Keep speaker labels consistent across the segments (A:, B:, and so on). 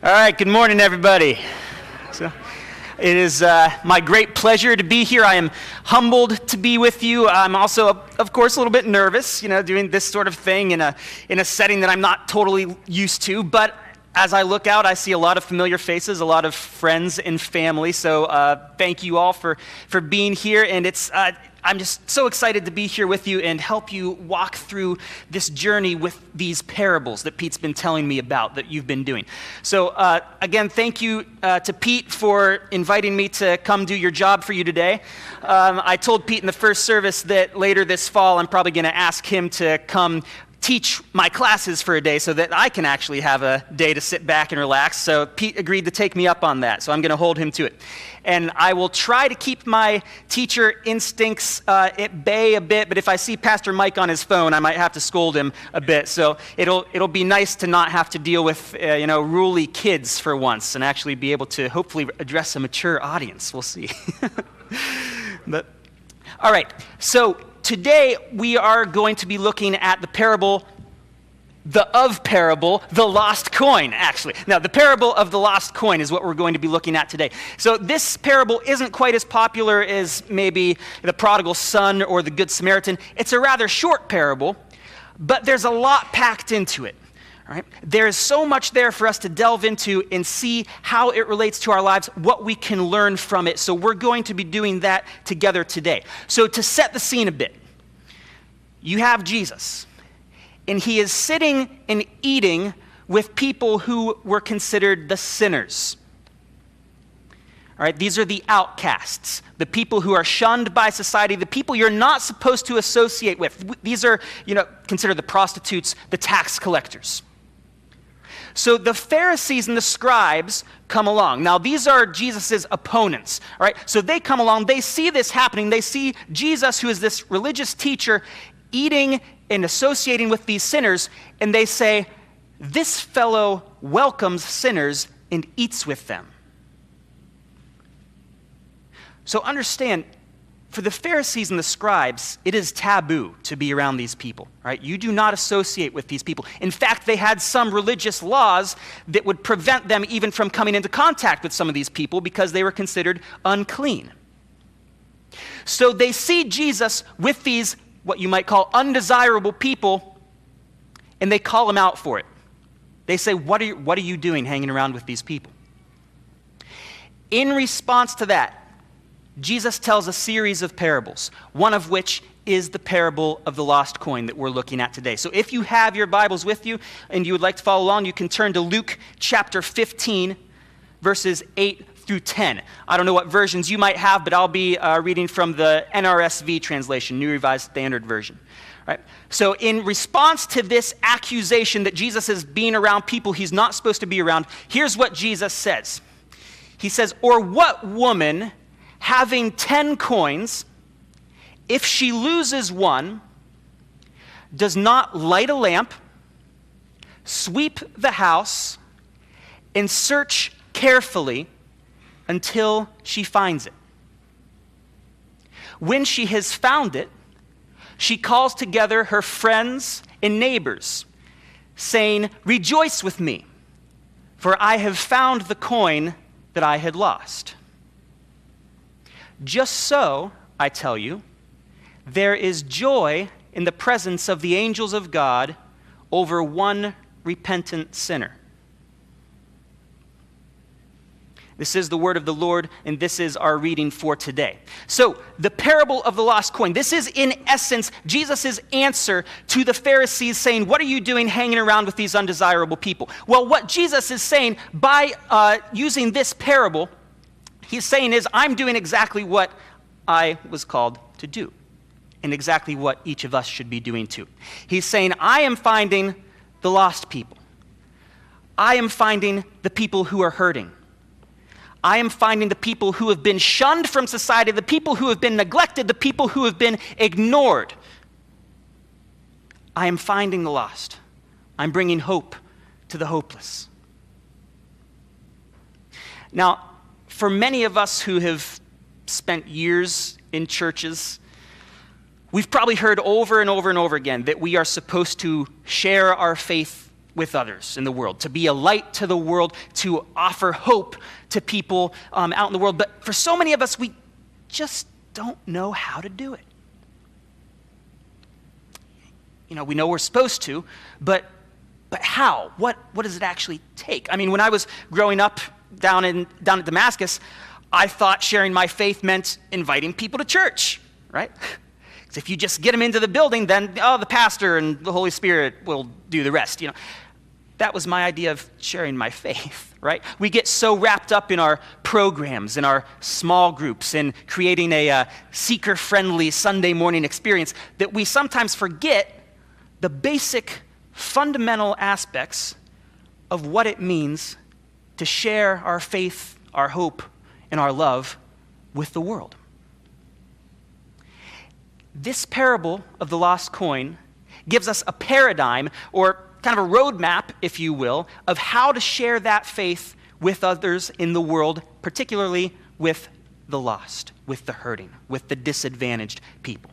A: All right, good morning, everybody. It is my great pleasure to be here. I am humbled to be with you. I'm also, of course, a little bit nervous, doing this sort of thing in a setting that I'm not totally used to. But as I look out, I see a lot of familiar faces, a lot of friends and family. So thank you all for being here. And I'm just so excited to be here with you and help you walk through this journey with these parables that Pete's been telling me about that you've been doing. So again, thank you to Pete for inviting me to come do your job for you today. I told Pete in the first service that later this fall, I'm probably going to ask him to come teach my classes for a day so that I can actually have a day to sit back and relax. So Pete agreed to take me up on that, so I'm going to hold him to it. And I will try to keep my teacher instincts at bay a bit, but if I see Pastor Mike on his phone, I might have to scold him a bit. So it'll be nice to not have to deal with ruly kids for once and actually be able to hopefully address a mature audience. We'll see. But all right, so today we are going to be looking at the parable, the lost coin, actually. Now, the parable of the lost coin is what we're going to be looking at today. So this parable isn't quite as popular as maybe the prodigal son or the good Samaritan. It's a rather short parable, but there's a lot packed into it. All right? There's so much there for us to delve into and see how it relates to our lives, what we can learn from it. So we're going to be doing that together today. So to set the scene a bit, you have Jesus, and he is sitting and eating with people who were considered the sinners. All right, these are the outcasts, the people who are shunned by society, the people you're not supposed to associate with. These are, considered the prostitutes, the tax collectors. So the Pharisees and the scribes come along. Now, these are Jesus' opponents, all right? So they come along, they see this happening, they see Jesus, who is this religious teacher, eating and associating with these sinners, and they say, this fellow welcomes sinners and eats with them. So understand, for the Pharisees and the scribes, it is taboo to be around these people, right? You do not associate with these people. In fact, they had some religious laws that would prevent them even from coming into contact with some of these people because they were considered unclean. So they see Jesus with these, what you might call undesirable people, and they call him out for it. They say, what are you doing hanging around with these people? In response to that, Jesus tells a series of parables, one of which is the parable of the lost coin that we're looking at today. So if you have your Bibles with you and you would like to follow along, you can turn to Luke chapter 15, verses 8 through 10. I don't know what versions you might have, but I'll be reading from the NRSV translation, New Revised Standard Version. Right? So in response to this accusation that Jesus is being around people he's not supposed to be around, here's what Jesus says. He says, "Or what woman, having 10 coins, if she loses one, does not light a lamp, sweep the house, and search carefully until she finds it? When she has found it, she calls together her friends and neighbors, saying, 'Rejoice with me, for I have found the coin that I had lost.' Just so, I tell you, there is joy in the presence of the angels of God over one repentant sinner." This is the word of the Lord, and this is our reading for today. So, the parable of the lost coin. This is, in essence, Jesus' answer to the Pharisees saying, what are you doing hanging around with these undesirable people? Well, what Jesus is saying by using this parable, he's saying is, I'm doing exactly what I was called to do, and exactly what each of us should be doing too. He's saying, I am finding the lost people. I am finding the people who are hurting. I am finding the people who have been shunned from society, the people who have been neglected, the people who have been ignored. I am finding the lost. I'm bringing hope to the hopeless. Now, for many of us who have spent years in churches, we've probably heard over and over and over again that we are supposed to share our faith with others in the world, to be a light to the world, to offer hope to people out in the world. But for so many of us, we just don't know how to do it. We know we're supposed to, but how? What does it actually take? I mean, when I was growing up down at Damascus, I thought sharing my faith meant inviting people to church, right? Because if you just get them into the building, then the pastor and the Holy Spirit will do the rest. That was my idea of sharing my faith, right? We get so wrapped up in our programs, in our small groups, in creating a seeker-friendly Sunday morning experience that we sometimes forget the basic fundamental aspects of what it means to share our faith, our hope, and our love with the world. This parable of the lost coin gives us a paradigm, or kind of a roadmap, if you will, of how to share that faith with others in the world, particularly with the lost, with the hurting, with the disadvantaged people.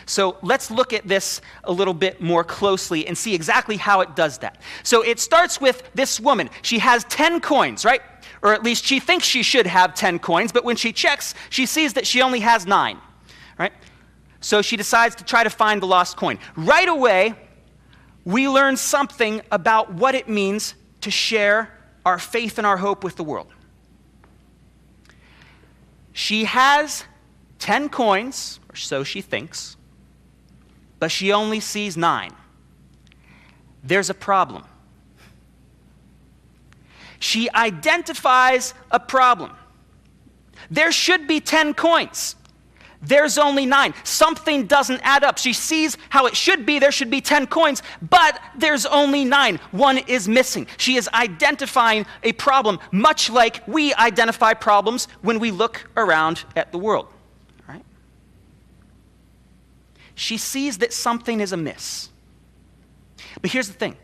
A: So let's look at this a little bit more closely and see exactly how it does that. So it starts with this woman. She has 10 coins, right? Or at least she thinks she should have 10 coins, but when she checks, she sees that she only has 9, right? So she decides to try to find the lost coin. Right away, we learn something about what it means to share our faith and our hope with the world. She has 10 coins, or so she thinks, but she only sees 9. There's a problem. She identifies a problem. There should be 10 coins. There's only 9. Something doesn't add up. She sees how it should be. There should be 10 coins, but there's only 9. One is missing. She is identifying a problem, much like we identify problems when we look around at the world. Right? She sees that something is amiss. But here's the thing.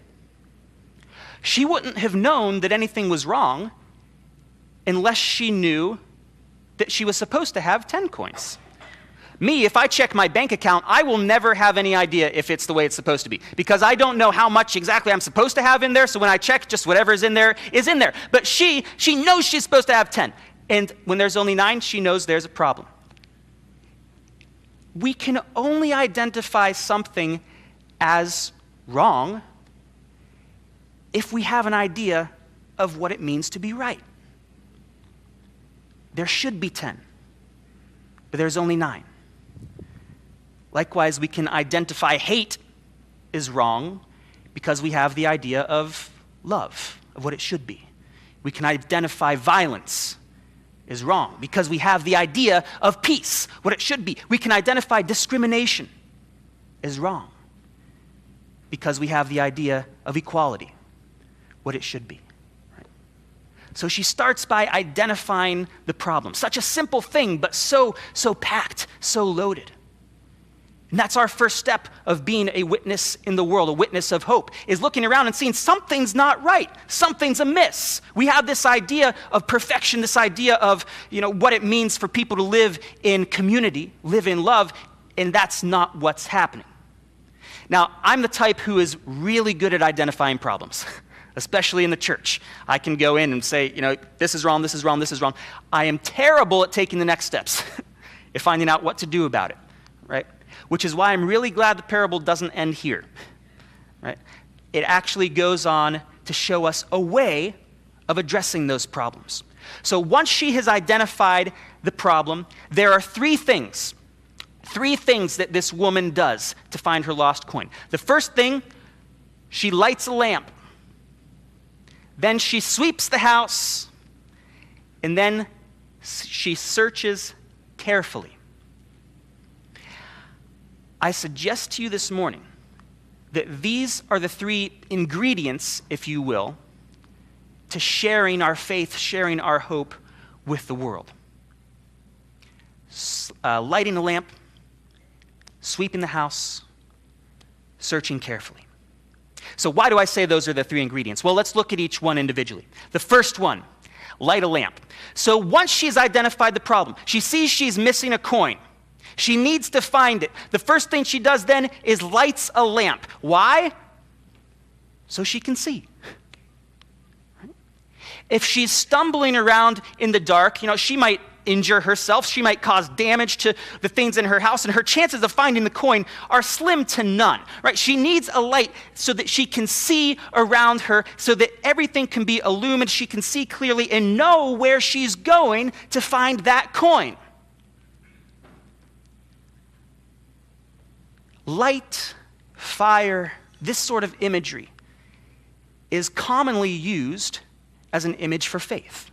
A: She wouldn't have known that anything was wrong unless she knew that she was supposed to have 10 coins. Me, if I check my bank account, I will never have any idea if it's the way it's supposed to be, because I don't know how much exactly I'm supposed to have in there, so when I check, just whatever is in there is in there. But she knows she's supposed to have 10, and when there's only 9, she knows there's a problem. We can only identify something as wrong if we have an idea of what it means to be right. There should be 10, but there's only 9. Likewise, we can identify hate is wrong because we have the idea of love, of what it should be. We can identify violence is wrong because we have the idea of peace, what it should be. We can identify discrimination is wrong because we have the idea of equality, what it should be. Right? So she starts by identifying the problem. Such a simple thing, but so packed, so loaded. And that's our first step of being a witness in the world, a witness of hope, is looking around and seeing something's not right, something's amiss. We have this idea of perfection, this idea of what it means for people to live in community, live in love, and that's not what's happening. Now, I'm the type who is really good at identifying problems, especially in the church. I can go in and say, this is wrong, this is wrong, this is wrong. I am terrible at taking the next steps and finding out what to do about it, right? Which is why I'm really glad the parable doesn't end here, right? It actually goes on to show us a way of addressing those problems. So once she has identified the problem, there are three things that this woman does to find her lost coin. The first thing, she lights a lamp. Then she sweeps the house, and then she searches carefully. I suggest to you this morning that these are the 3 ingredients, if you will, to sharing our faith, sharing our hope with the world. Lighting a lamp, sweeping the house, searching carefully. So why do I say those are the 3 ingredients? Well, let's look at each one individually. The first one, light a lamp. So once she's identified the problem, she sees she's missing a coin. She needs to find it. The first thing she does then is lights a lamp. Why? so she can see. Right? If she's stumbling around in the dark, she might injure herself. She might cause damage to the things in her house, and her chances of finding the coin are slim to none, right? She needs a light so that she can see around her, so that everything can be illuminated. She can see clearly and know where she's going to find that coin. Light, fire, this sort of imagery is commonly used as an image for faith.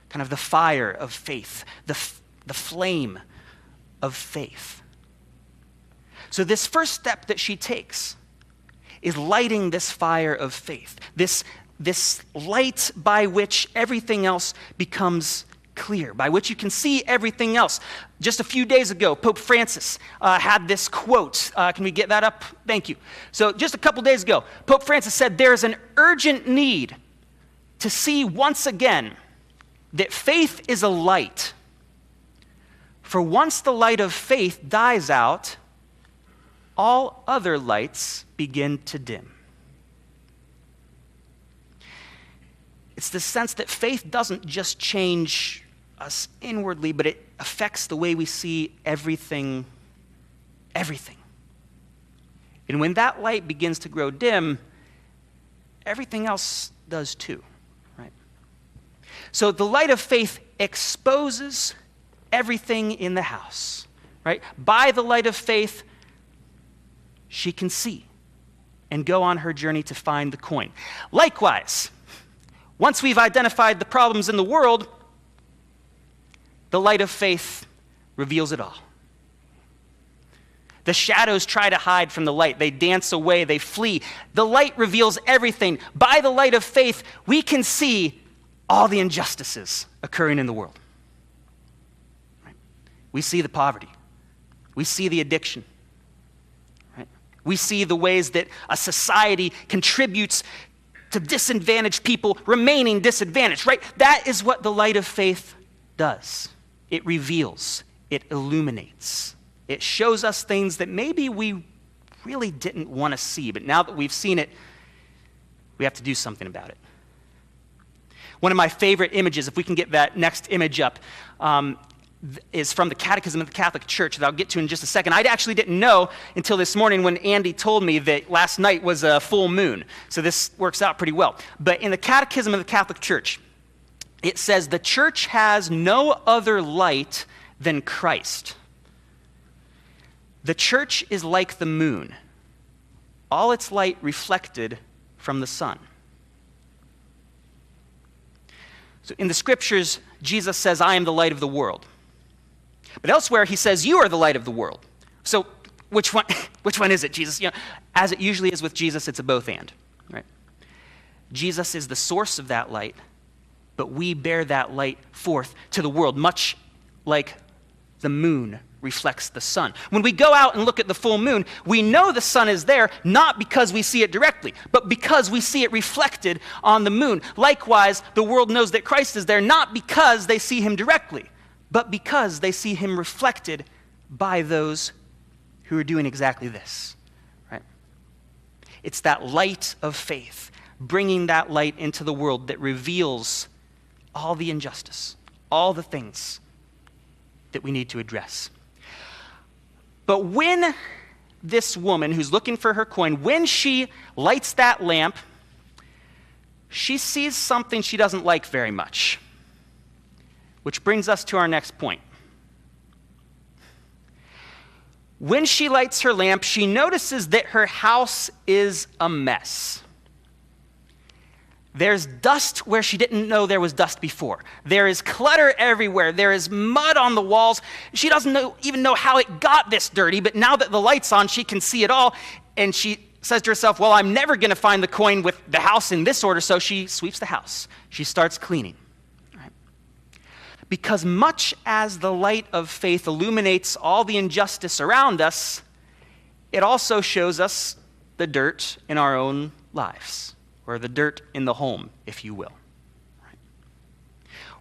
A: Kind of the fire of faith, the flame of faith. So this first step that she takes is lighting this fire of faith, this light by which everything else becomes clear, by which you can see everything else. Just a few days ago, Pope Francis had this quote. Can we get that up? Thank you. So just a couple days ago, Pope Francis said, "There is an urgent need to see once again that faith is a light. For once the light of faith dies out, all other lights begin to dim." It's the sense that faith doesn't just change us inwardly, but it affects the way we see everything. And when that light begins to grow dim, everything else does too. So the light of faith exposes everything in the house, right? By the light of faith, she can see and go on her journey to find the coin. Likewise, once we've identified the problems in the world, the light of faith reveals it all. The shadows try to hide from the light. They dance away, they flee. The light reveals everything. By the light of faith, we can see all the injustices occurring in the world. Right? We see the poverty. We see the addiction. Right? We see the ways that a society contributes to disadvantaged people remaining disadvantaged. Right? That is what the light of faith does. It reveals. It illuminates. It shows us things that maybe we really didn't want to see, but now that we've seen it, we have to do something about it. One of my favorite images, if we can get that next image up, is from the Catechism of the Catholic Church that I'll get to in just a second. I actually didn't know until this morning when Andy told me that last night was a full moon. So this works out pretty well. But in the Catechism of the Catholic Church, it says, "The church has no other light than Christ. The church is like the moon, all its light reflected from the sun." So in the scriptures, Jesus says, "I am the light of the world." But elsewhere, he says, "You are the light of the world." So which one is it, Jesus? As it usually is with Jesus, it's a both and. Right? Jesus is the source of that light, but we bear that light forth to the world, much like the moon reflects the sun. When we go out and look at the full moon, we know the sun is there, not because we see it directly, but because we see it reflected on the moon. Likewise, the world knows that Christ is there, not because they see him directly, but because they see him reflected by those who are doing exactly this. Right? It's that light of faith, bringing that light into the world that reveals all the injustice, all the things that we need to address. But when this woman who's looking for her coin, when she lights that lamp, she sees something she doesn't like very much. Which brings us to our next point. When she lights her lamp, she notices that her house is a mess. There's dust where she didn't know there was dust before. There is clutter everywhere. There is mud on the walls. She doesn't even know how it got this dirty, but now that the light's on, she can see it all. And she says to herself, well, I'm never going to find the coin with the house in this order, so she sweeps the house. She starts cleaning. Right? Because much as the light of faith illuminates all the injustice around us, it also shows us the dirt in our own lives. Or the dirt in the home, if you will. Right?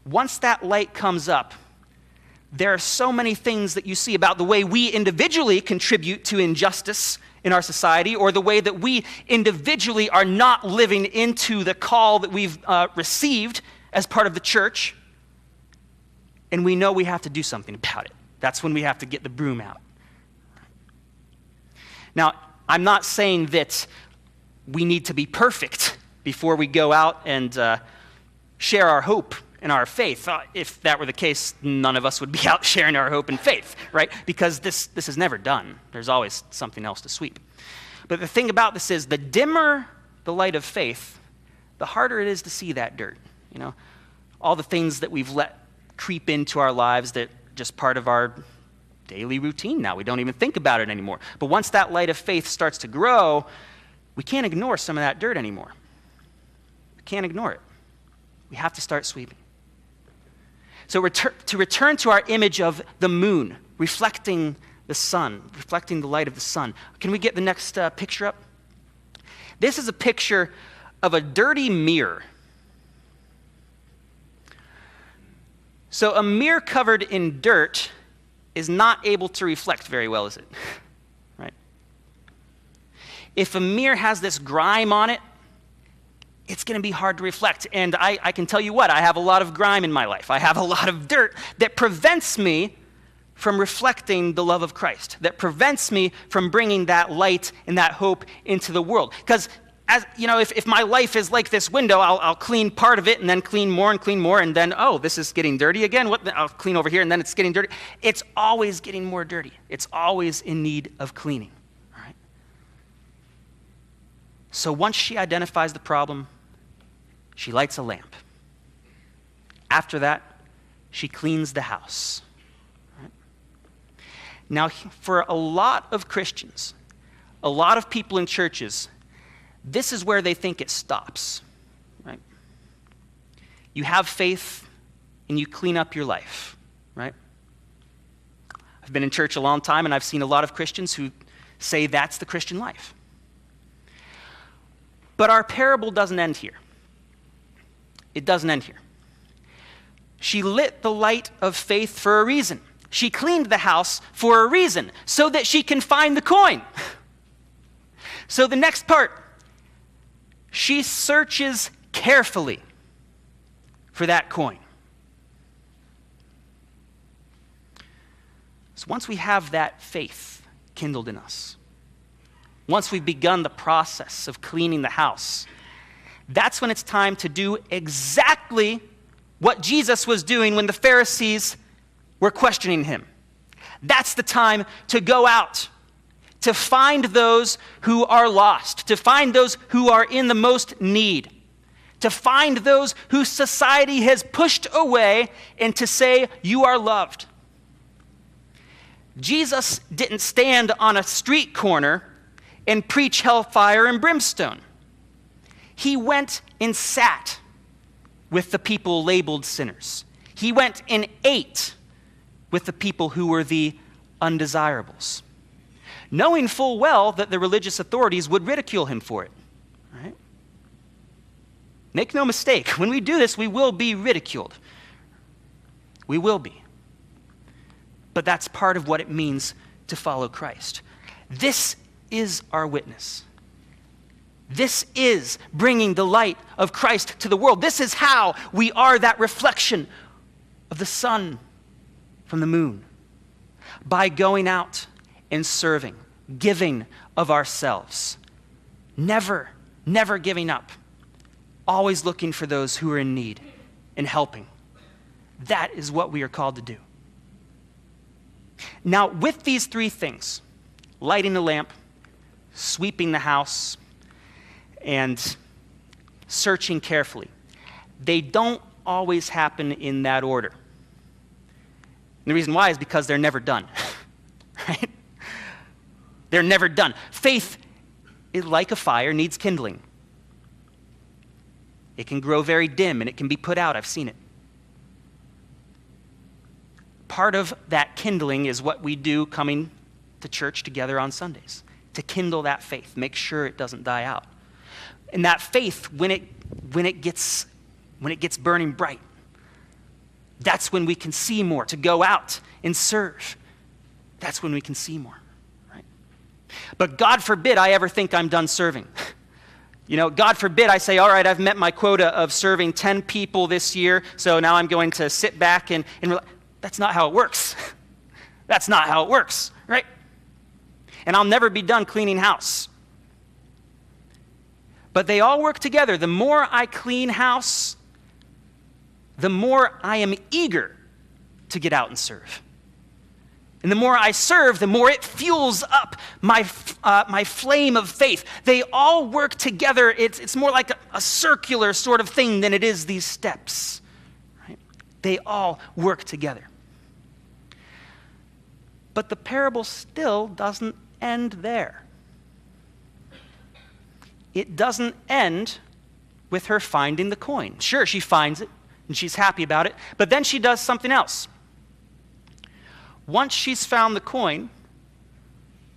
A: Once that light comes up, there are so many things that you see about the way we individually contribute to injustice in our society, or the way that we individually are not living into the call that we've received as part of the church, and we know we have to do something about it. That's when we have to get the broom out. Now, I'm not saying that we need to be perfect before we go out and share our hope and our faith. If that were the case, none of us would be out sharing our hope and faith, right? Because this is never done. There's always something else to sweep. But the thing about this is, the dimmer the light of faith, the harder it is to see that dirt. You know, all the things that we've let creep into our lives that just part of our daily routine now. We don't even think about it anymore. But once that light of faith starts to grow, we can't ignore some of that dirt anymore. We can't ignore it. We have to start sweeping. So to return to our image of the moon, reflecting the sun, reflecting the light of the sun. Can we get the next picture up? This is a picture of a dirty mirror. So a mirror covered in dirt is not able to reflect very well, is it? Right? If a mirror has this grime on it, it's going to be hard to reflect. And I can tell you what, I have a lot of grime in my life. I have a lot of dirt that prevents me from reflecting the love of Christ, that prevents me from bringing that light and that hope into the world. Because, as you know, if my life is like this window, I'll clean part of it and then clean more, and then, oh, this is getting dirty again. I'll clean over here and then it's getting dirty. It's always getting more dirty. It's always in need of cleaning. All right? So once she identifies the problem, she lights a lamp. After that, she cleans the house. Right? Now, for a lot of Christians, a lot of people in churches, this is where they think it stops. Right? You have faith and you clean up your life. Right? I've been in church a long time and I've seen a lot of Christians who say that's the Christian life. But our parable doesn't end here. It doesn't end here. She lit the light of faith for a reason. She cleaned the house for a reason, so that she can find the coin. So the next part, she searches carefully for that coin. So once we have that faith kindled in us, once we've begun the process of cleaning the house, that's when it's time to do exactly what Jesus was doing when the Pharisees were questioning him. That's the time to go out, to find those who are lost, to find those who are in the most need, to find those who society has pushed away, and to say, you are loved. Jesus didn't stand on a street corner and preach hellfire and brimstone. He went and sat with the people labeled sinners. He went and ate with the people who were the undesirables, knowing full well that the religious authorities would ridicule him for it. Right? Make no mistake, when we do this, we will be ridiculed. We will be. But that's part of what it means to follow Christ. This is our witness. This is bringing the light of Christ to the world. This is how we are that reflection of the sun from the moon. By going out and serving, giving of ourselves. Never giving up. Always looking for those who are in need and helping. That is what we are called to do. Now, with these three things, lighting the lamp, sweeping the house, and searching carefully, they don't always happen in that order. And the reason why is because they're never done. Right? They're never done. Faith, like a fire, needs kindling. It can grow very dim and it can be put out. I've seen it. Part of that kindling is what we do coming to church together on Sundays, to kindle that faith, make sure it doesn't die out. And that faith, when it gets burning bright, That's when we can see more, to go out and serve. That's when we can see more, right? But God forbid I ever think I'm done serving. God forbid I say, all right, I've met my quota of serving 10 people this year, so now I'm going to sit back and that's not how it works. That's not how it works, right? And I'll never be done cleaning house. But they all work together. The more I clean house, the more I am eager to get out and serve. And the more I serve, the more it fuels up my flame of faith. They all work together. It's more like a circular sort of thing than it is these steps. Right? They all work together. But the parable still doesn't end there. It doesn't end with her finding the coin. Sure, she finds it, and she's happy about it, but then she does something else. Once she's found the coin,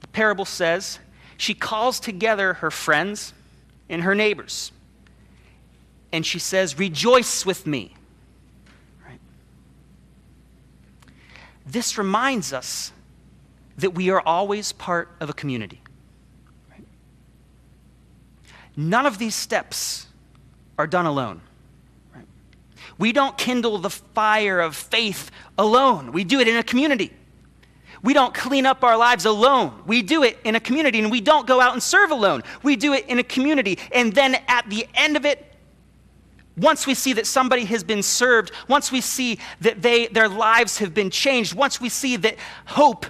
A: the parable says, she calls together her friends and her neighbors, and she says, rejoice with me. Right? This reminds us that we are always part of a community. Right? None of these steps are done alone. Right? We don't kindle the fire of faith alone. We do it in a community. We don't clean up our lives alone. We do it in a community, and we don't go out and serve alone. We do it in a community, and then at the end of it, once we see that somebody has been served, once we see that their lives have been changed, once we see that hope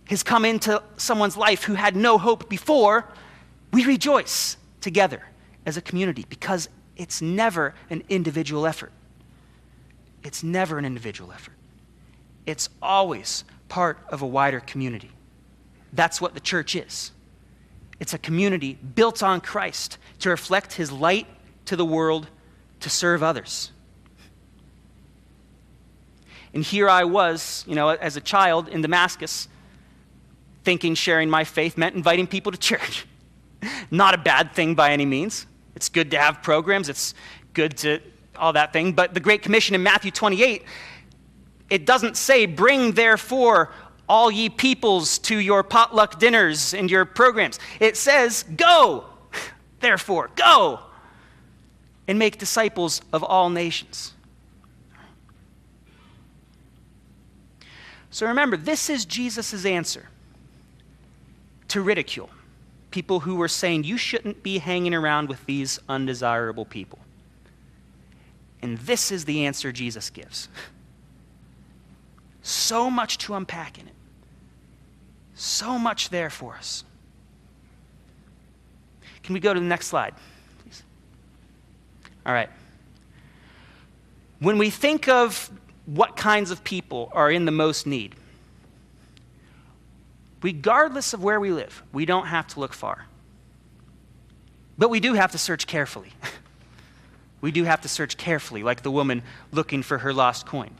A: has come into someone's life who had no hope before, we rejoice together as a community because it's never an individual effort. It's never an individual effort. It's always part of a wider community. That's what the church is. It's a community built on Christ to reflect his light to the world, to serve others. And here I was, as a child in Damascus, thinking sharing my faith meant inviting people to church. Not a bad thing by any means. It's good to have programs. It's good to all that thing. But the Great Commission in Matthew 28, it doesn't say, bring therefore all ye peoples to your potluck dinners and your programs. It says, go, therefore, go and make disciples of all nations. So remember, this is Jesus' answer to ridicule. People who were saying, you shouldn't be hanging around with these undesirable people. And this is the answer Jesus gives. So much to unpack in it. So much there for us. Can we go to the next slide, please? All right. When we think of what kinds of people are in the most need, regardless of where we live, we don't have to look far. But we do have to search carefully. We do have to search carefully, like the woman looking for her lost coin.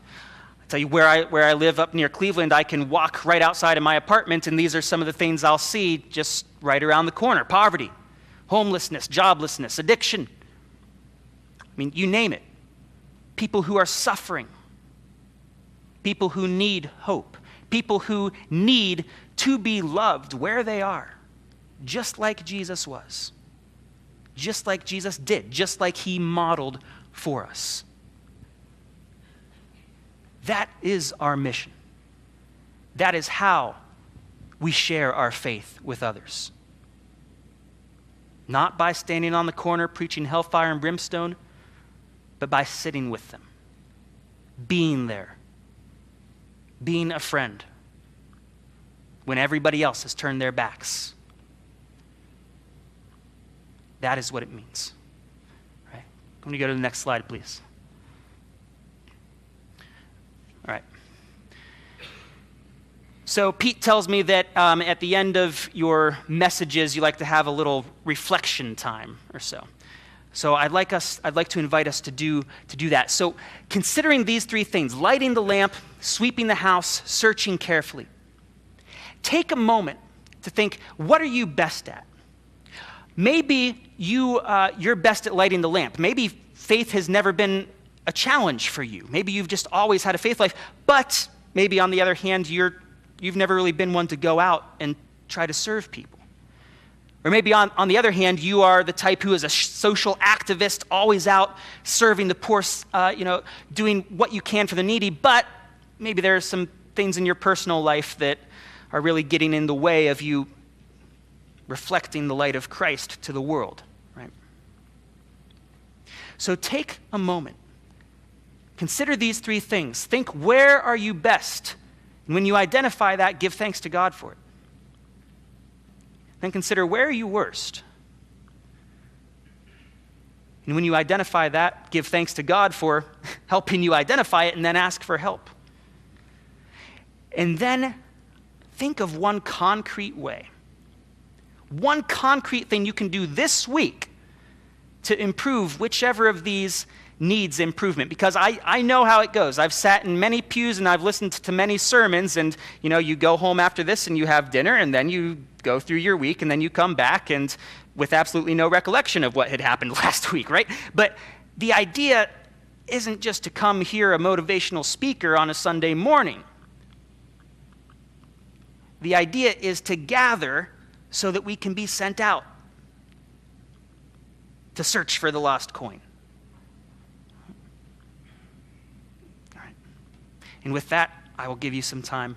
A: I tell you, where I live up near Cleveland, I can walk right outside of my apartment, and these are some of the things I'll see just right around the corner. Poverty, homelessness, joblessness, addiction. I mean, you name it. People who are suffering. People who need hope. People who need to be loved where they are, just like Jesus was. Just like Jesus did. Just like he modeled for us. That is our mission. That is how we share our faith with others. Not by standing on the corner preaching hellfire and brimstone, but by sitting with them, being there, being a friend when everybody else has turned their backs. That is what it means. Right? Can we go to the next slide, please? All right. So Pete tells me that at the end of your messages, you like to have a little reflection time or so. So I'd like to invite us to do that. So considering these three things, lighting the lamp, sweeping the house, searching carefully, take a moment to think, what are you best at? Maybe you're best at lighting the lamp. Maybe faith has never been a challenge for you. Maybe you've just always had a faith life, but maybe on the other hand, you've never really been one to go out and try to serve people. Or maybe on the other hand, you are the type who is a social activist, always out serving the poor, doing what you can for the needy, but maybe there are some things in your personal life that are really getting in the way of you reflecting the light of Christ to the world, right? So take a moment. Consider these three things. Think, where are you best? And when you identify that, give thanks to God for it. Then consider, where are you worst? And when you identify that, give thanks to God for helping you identify it, and then ask for help. And then think of one concrete way, one concrete thing you can do this week to improve whichever of these needs improvement. Because I know how it goes. I've sat in many pews and I've listened to many sermons, and you go home after this and you have dinner, and then you go through your week, and then you come back and with absolutely no recollection of what had happened last week, right? But the idea isn't just to come hear a motivational speaker on a Sunday morning. The idea is to gather so that we can be sent out to search for the lost coin. All right. And with that, I will give you some time